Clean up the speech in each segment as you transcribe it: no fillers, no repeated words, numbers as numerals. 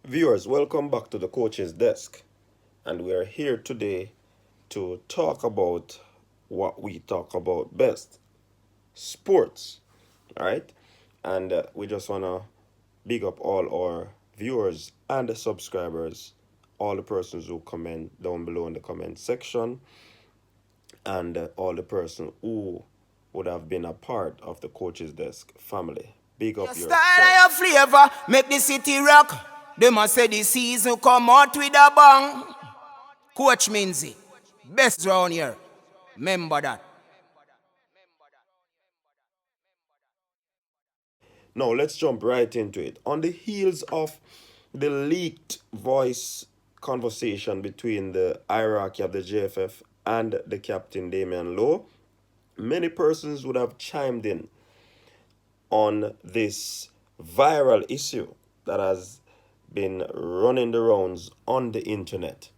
Viewers, welcome back to the Coach's Desk. And we are here today to talk about what we talk about best sports. All right. And we just want to big up all our viewers and the subscribers, all the persons who comment down below in the comment section, and all the person who would have been a part of the Coach's Desk family. Big up Your yourself. style and your flavor make the city rock. They must say the season come out with a bang. Coach Minzy, best round here. Remember that. Now let's jump right into it. On the heels of the leaked voice conversation between the hierarchy of the JFF and the captain Damian Lowe, many persons would have chimed in on this viral issue that has been running the rounds on the internet.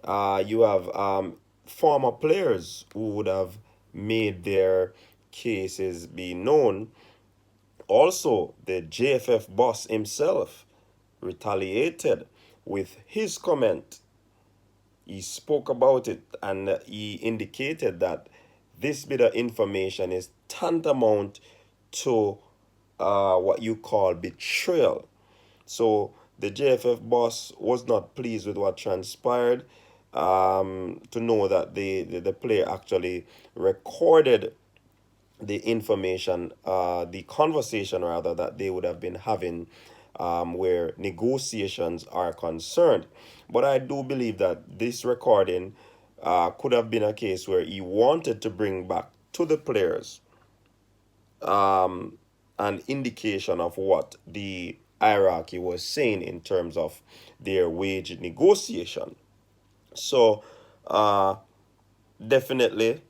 You have former players who would have made their cases be known. Also, the JFF boss himself retaliated with his comment. He spoke about it and he indicated that this bit of information is tantamount to what you call betrayal. So the JFF boss was not pleased with what transpired. To know that the player actually recorded the information, the conversation rather, that they would have been having where negotiations are concerned. But I do believe that this recording could have been a case where he wanted to bring back to the players an indication of what the hierarchy was saying in terms of their wage negotiation. So, definitely,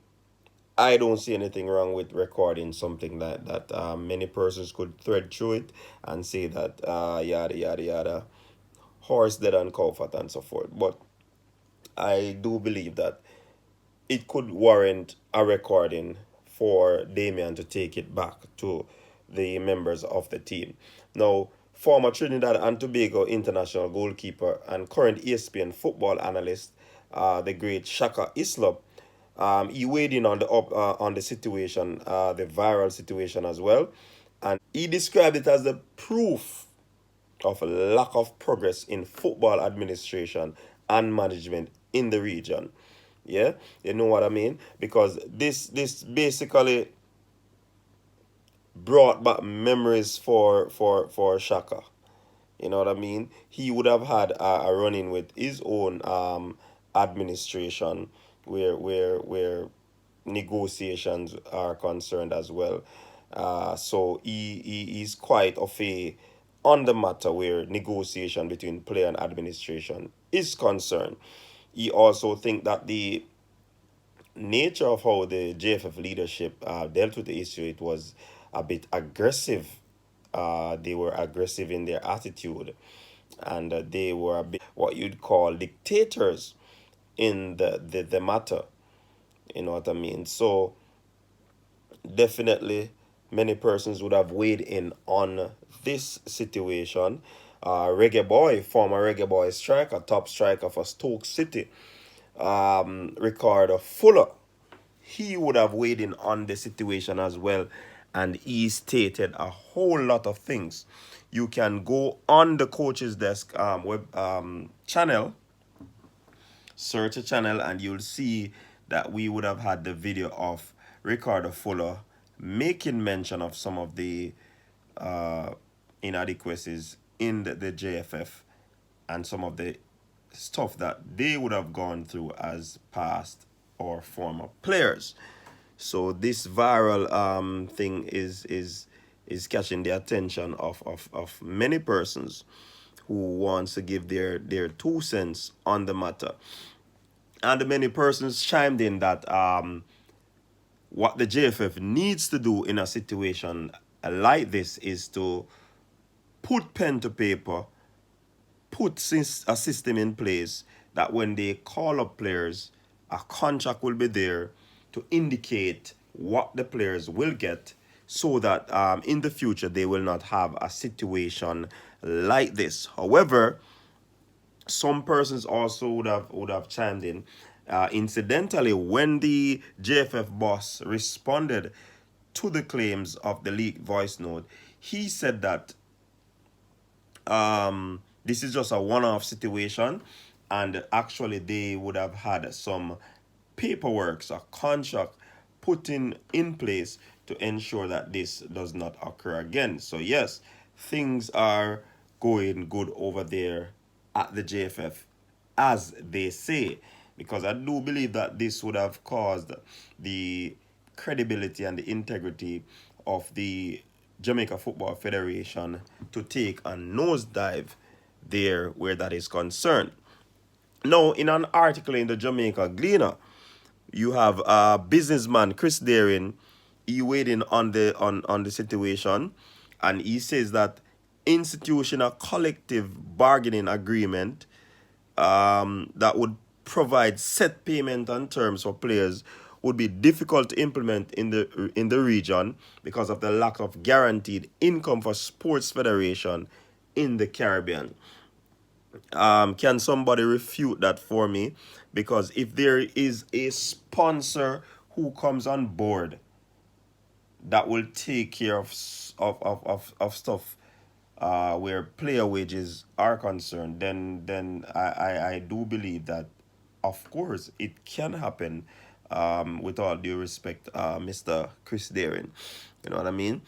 I don't see anything wrong with recording something that many persons could thread through it and say that yada yada yada, horse dead and cow fat and so forth. But I do believe that it could warrant a recording for Damian to take it back to the members of the team. Now, former Trinidad and Tobago international goalkeeper and current ESPN football analyst, the great Shaka Islop, he weighed in on the situation, the viral situation as well, and he described it as the proof of a lack of progress in football administration and management in the region. Yeah, you know what I mean? Because this basically brought back memories for Shaka. You know what I mean? He would have had a run in with his own administration where negotiations are concerned as well. So he is quite of a on the matter where negotiation between player and administration is concerned. He also think that the nature of how the JFF leadership dealt with the issue, it was a bit aggressive. They were aggressive in their attitude, and they were a bit what you'd call dictators in the matter. You know what I mean? So definitely, many persons would have weighed in on this situation. Reggae Boy, former Reggae Boy striker, top striker for Stoke City, Ricardo Fuller, he would have weighed in on the situation as well, and he stated a whole lot of things. You can go on the Coach's Desk web channel, search a channel, and you'll see that we would have had the video of Ricardo Fuller making mention of some of the inadequacies in the JFF and some of the stuff that they would have gone through as past or former players. So this viral thing is catching the attention of many persons who wants to give their 2 cents on the matter. And many persons chimed in that what the JFF needs to do in a situation like this is to put pen to paper, put a system in place that when they call up players, a contract will be there to indicate what the players will get, so that in the future they will not have a situation like this. However, some persons also would have chimed in. Incidentally, when the JFF boss responded to the claims of the leaked voice note, he said that this is just a one-off situation, and actually they would have had some paperwork, a contract put in place to ensure that this does not occur again. So yes, things are going good over there at the JFF, as they say, because I do believe that this would have caused the credibility and the integrity of the Jamaica Football Federation to take a nosedive there where that is concerned. Now, in an article in the Jamaica Gleaner, you have businessman Chris Daring. He weighed in on the situation, and he says that institution a collective bargaining agreement that would provide set payment and terms for players would be difficult to implement in the region because of the lack of guaranteed income for sports federation in the Caribbean. Can somebody refute that for me? Because if there is a sponsor who comes on board that will take care of stuff where player wages are concerned, then I do believe that, of course, it can happen. With all due respect, Mr. Chris Daring, you know what I mean?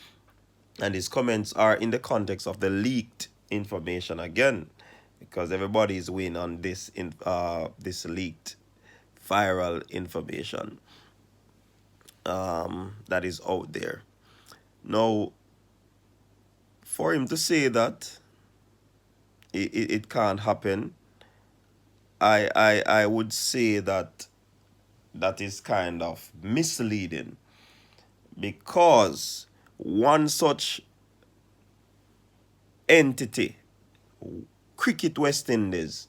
And his comments are in the context of the leaked information again, because everybody is weighing on this leaked viral information that is out there. Now, for him to say that it can't happen, I would say that that is kind of misleading, because one such entity, Cricket West Indies,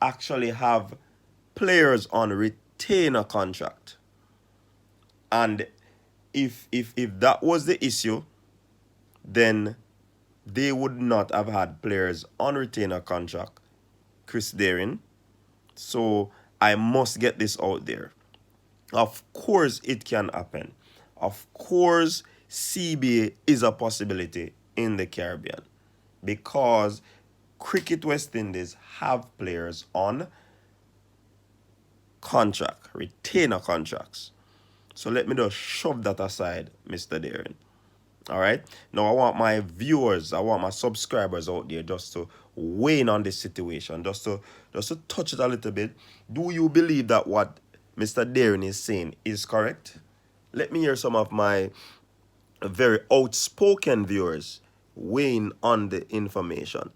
actually have players on retainer contract. And if that was the issue, then they would not have had players on retainer contract, Chris Daring. So I must get this out there. Of course it can happen. Of course CBA is a possibility in the Caribbean, because Cricket West Indies have players on contract, retainer contracts. So let me just shove that aside, Mr. Daring. All right. Now I want my viewers, I want my subscribers out there just to weigh in on this situation, just to touch it a little bit. Do you believe that what Mr. Daring is saying is correct? Let me hear some of my very outspoken viewers weighing on the information.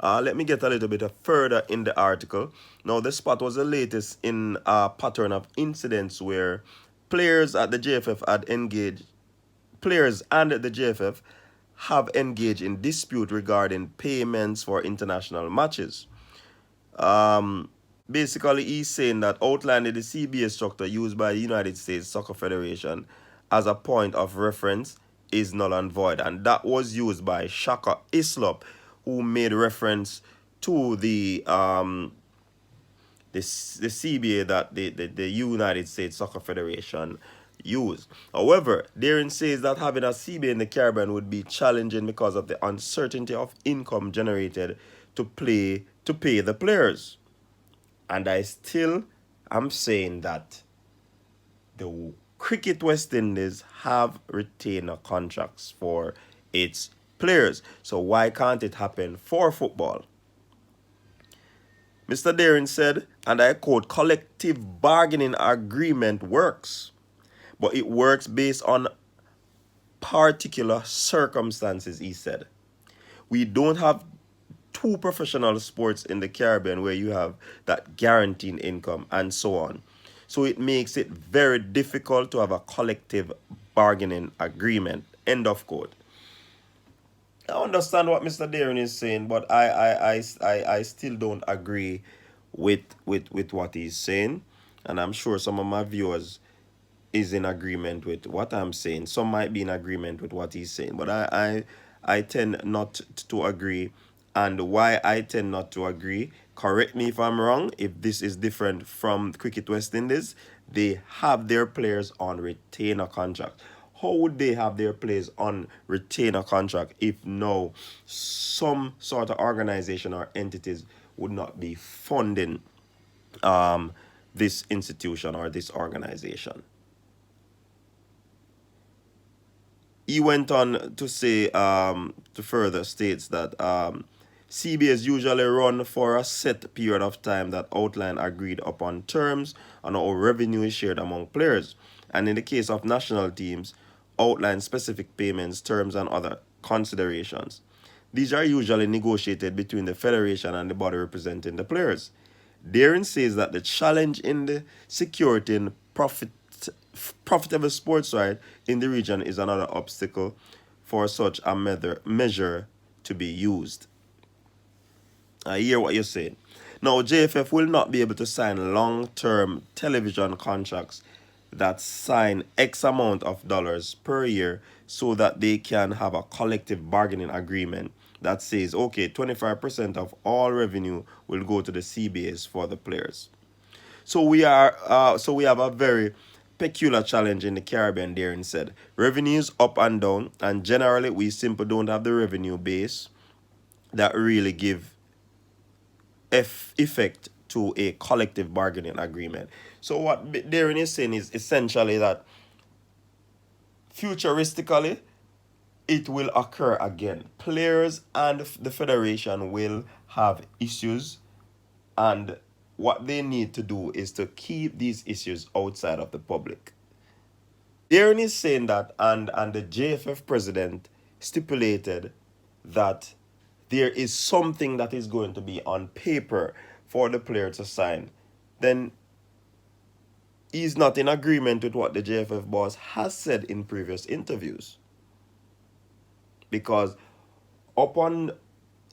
Let me get a little bit further in the article. Now, the spot was the latest in a pattern of incidents where players and the JFF have engaged in dispute regarding payments for international matches. Basically, he's saying that outlining the CBA structure used by the United States Soccer Federation as a point of reference is null and void. And that was used by Shaka Islop, who made reference to the CBA that the United States Soccer Federation used. However, Daring says that having a CBA in the Caribbean would be challenging because of the uncertainty of income generated to pay the players. And I still am saying that the Cricket West Indies have retainer contracts for its players. So why can't it happen for football? Mr. Daring said, and I quote, collective bargaining agreement works, but it works based on particular circumstances, he said. We don't have two professional sports in the Caribbean where you have that guaranteed income and so on. So it makes it very difficult to have a collective bargaining agreement. End of quote. I understand what Mr. Daring is saying, but I still don't agree with what he's saying. And I'm sure some of my viewers is in agreement with what I'm saying. Some might be in agreement with what he's saying, but I tend not to agree and why I tend not to agree. Correct me if I'm wrong. If this is different from Cricket West Indies, they have their players on retainer contract. How would they have their players on retainer contract if no some sort of organization or entities would not be funding this institution or this organization? He went on to say, to further states that CBAs usually run for a set period of time that outline agreed upon terms on how revenue is shared among players. And in the case of national teams, outline specific payments, terms, and other considerations. These are usually negotiated between the federation and the body representing the players. Therein says that the challenge in the security and profitable sports right in the region is another obstacle for such a measure to be used. I hear what you're saying. Now, JFF will not be able to sign long-term television contracts that sign X amount of dollars per year so that they can have a collective bargaining agreement that says, okay, 25% of all revenue will go to the CBAs for the players. So we have a very peculiar challenge in the Caribbean. Darren said revenues up and down, and generally we simply don't have the revenue base that really give effect to a collective bargaining agreement. So what Darren is saying is essentially that futuristically it will occur again. Players and the federation will have issues, and what they need to do is to keep these issues outside of the public. Darren is saying that, and the JFF president stipulated that there is something that is going to be on paper for the player to sign. Then he's not in agreement with what the JFF boss has said in previous interviews. Because upon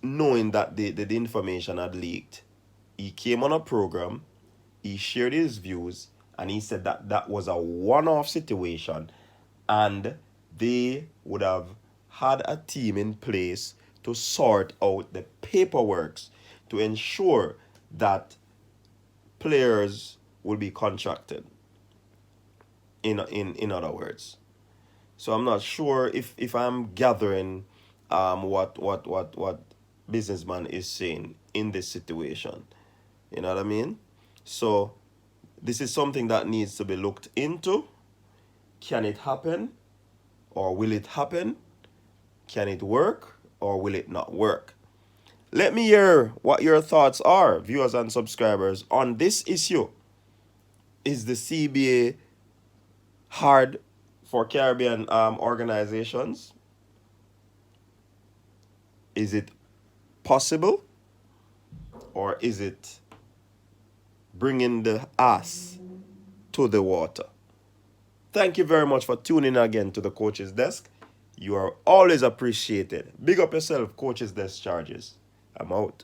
knowing that the information had leaked, he came on a program, he shared his views, and he said that that was a one-off situation and they would have had a team in place to sort out the paperwork to ensure that players will be contracted. In other words. So I'm not sure if I'm gathering what businessman is saying in this situation. You know what I mean? So this is something that needs to be looked into. Can it happen? Or will it happen? Can it work? Or will it not work? Let me hear what your thoughts are, viewers and subscribers, on this issue. Is the CBA hard for Caribbean organizations? Is it possible? Or is it bringing the ass to the water? Thank you very much for tuning in again to the Coach's Desk. You are always appreciated. Big up yourself, Coach's Desk Charges. I'm out.